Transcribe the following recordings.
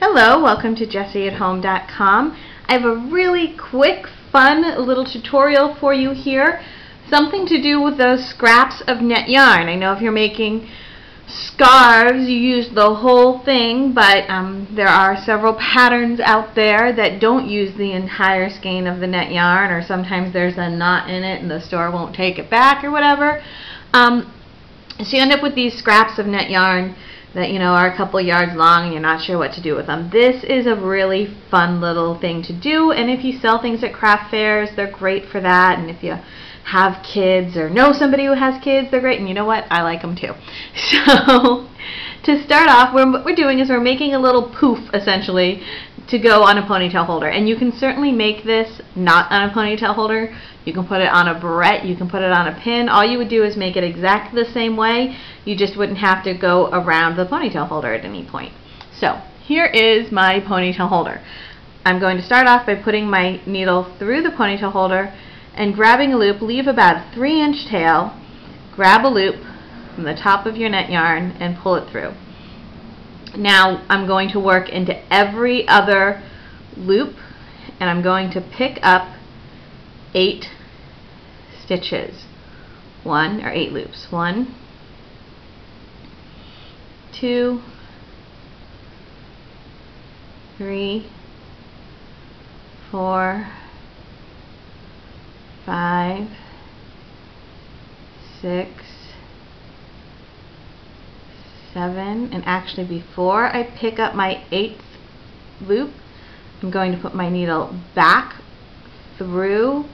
Hello, welcome to jessieathome.com. I have a really quick, fun little tutorial for you here. Something to do with those scraps of net yarn. I know if you're making scarves, you use the whole thing, but there are several patterns out there that don't use the entire skein of the net yarn, or sometimes there's a knot in it and the store won't take it back or whatever. So you end up with these scraps of net yarn that are a couple yards long and you're not sure what to do with them. This is a really fun little thing to do, and if you sell things at craft fairs, they're great for that. And if you have kids or know somebody who has kids, they're great. And you know what? I like them too. So to start off, what we're doing is we're making a little poof, essentially, to go on a ponytail holder. And you can certainly make this not on a ponytail holder. You can put it on a barrette, you can put it on a pin. All you would do is make it exactly the same way. You just wouldn't have to go around the ponytail holder at any point. So here is my ponytail holder. I'm going to start off by putting my needle through the ponytail holder and grabbing a loop. Leave about a 3-inch tail, grab a loop from the top of your net yarn and pull it through. Now I'm going to work into every other loop, and I'm going to pick up 8 stitches. 8 loops. 1, 2, 3, 4, 5, 6, 7, and actually before I pick up my 8th loop, I'm going to put my needle back through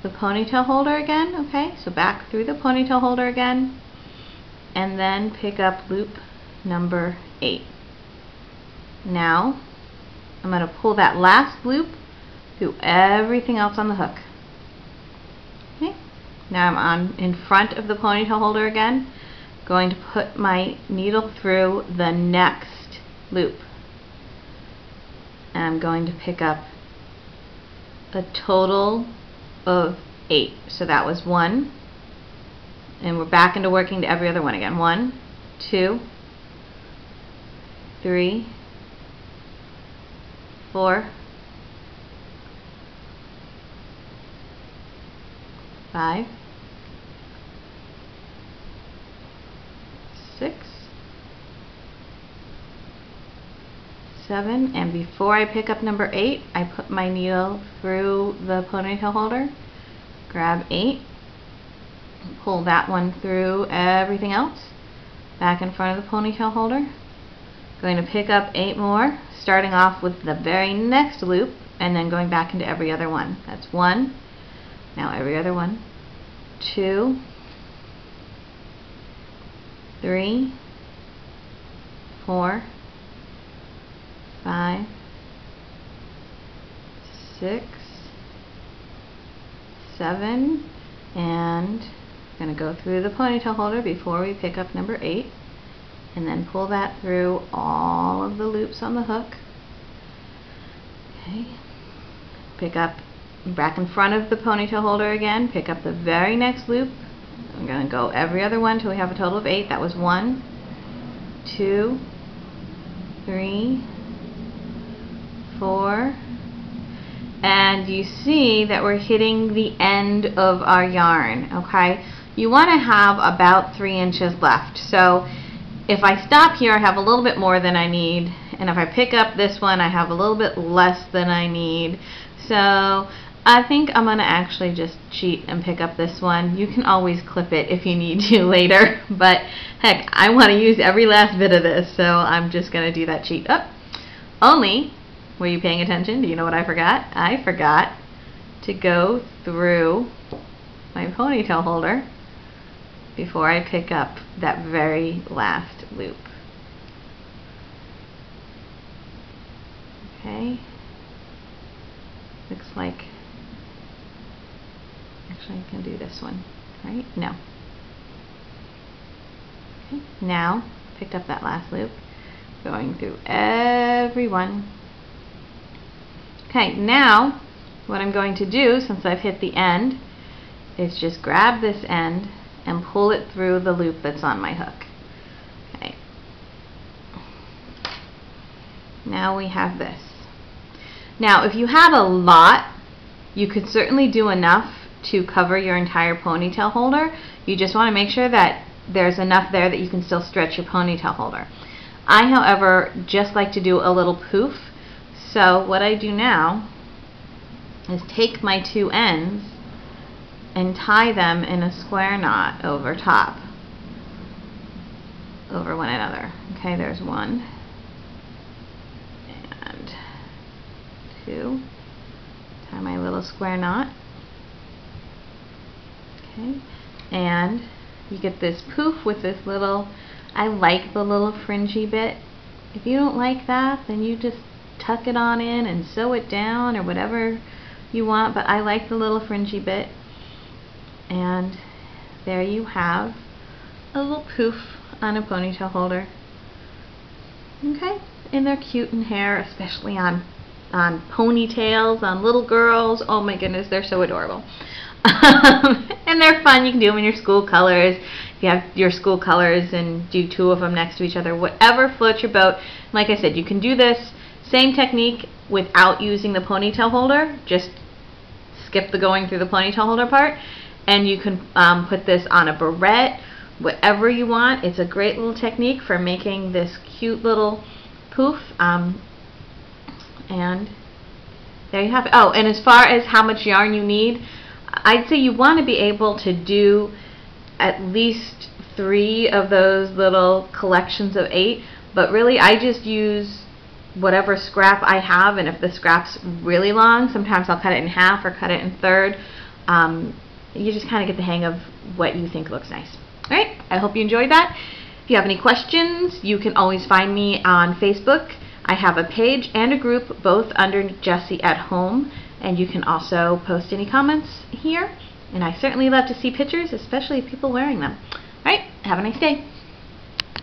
the ponytail holder again. Okay, so back through the ponytail holder again, and then pick up loop number 8. Now I'm going to pull that last loop through everything else on the hook. Okay, now I'm in front of the ponytail holder again, going to put my needle through the next loop, and I'm going to pick up a total of 8. So that was 1, and we're back into working to every other one again. 1, 2, 3, 4, 5, 6, 7, and before I pick up number 8, I put my needle through the ponytail holder, grab 8, pull that one through everything else, back in front of the ponytail holder, going to pick up 8 more, starting off with the very next loop and then going back into every other one. That's 1, now every other one, 2, 3, 4, 5, 6, 7, and I'm going to go through the ponytail holder before we pick up number 8, and then pull that through all of the loops on the hook. Okay, pick up back in front of the ponytail holder again, pick up the very next loop. I'm going to go every other one till we have a total of 8. That was 1, 2, 3, 4, and you see that we're hitting the end of our yarn. Okay, you want to have about 3 inches left. So if I stop here, I have a little bit more than I need, and if I pick up this one, I have a little bit less than I need. So I think I'm going to actually just cheat and pick up this one. You can always clip it if you need to later, but heck, I want to use every last bit of this, so I'm just going to do that cheat. Only, were you paying attention? Do you know what I forgot? I forgot to go through my ponytail holder before I pick up that very last loop. Okay, looks like, actually I can do this one, right? No. Okay, now picked up that last loop, going through every one. Okay, now what I'm going to do, since I've hit the end, is just grab this end and pull it through the loop that's on my hook. Okay. Now we have this. Now if you had a lot, you could certainly do enough to cover your entire ponytail holder. You just want to make sure that there's enough there that you can still stretch your ponytail holder. I, however, just like to do a little poof. So what I do now is take my two ends and tie them in a square knot over top, over one another. Okay, there's one and two. Tie my little square knot. Okay, and you get this poof with this little, I like the little fringy bit. If you don't like that, then you just tuck it on in and sew it down or whatever you want, but I like the little fringy bit. And there you have a little poof on a ponytail holder. Okay, and they're cute in hair, especially on ponytails, on little girls. Oh my goodness, they're so adorable. And they're fun. You can do them in your school colors. If you have your school colors and do two of them next to each other, whatever floats your boat. Like I said, you can do this same technique without using the ponytail holder. Just skip the going through the ponytail holder part, and you can put this on a barrette, whatever you want. It's a great little technique for making this cute little poof. And there you have it. Oh, and as far as how much yarn you need, I'd say you want to be able to do at least 3 of those little collections of 8, but really I just use whatever scrap I have, and if the scrap's really long, sometimes I'll cut it in half or cut it in third. You just kind of get the hang of what you think looks nice. Alright, I hope you enjoyed that. If you have any questions, you can always find me on Facebook. I have a page and a group, both under Jessie at Home, and you can also post any comments here, and I certainly love to see pictures, especially people wearing them. Alright, have a nice day.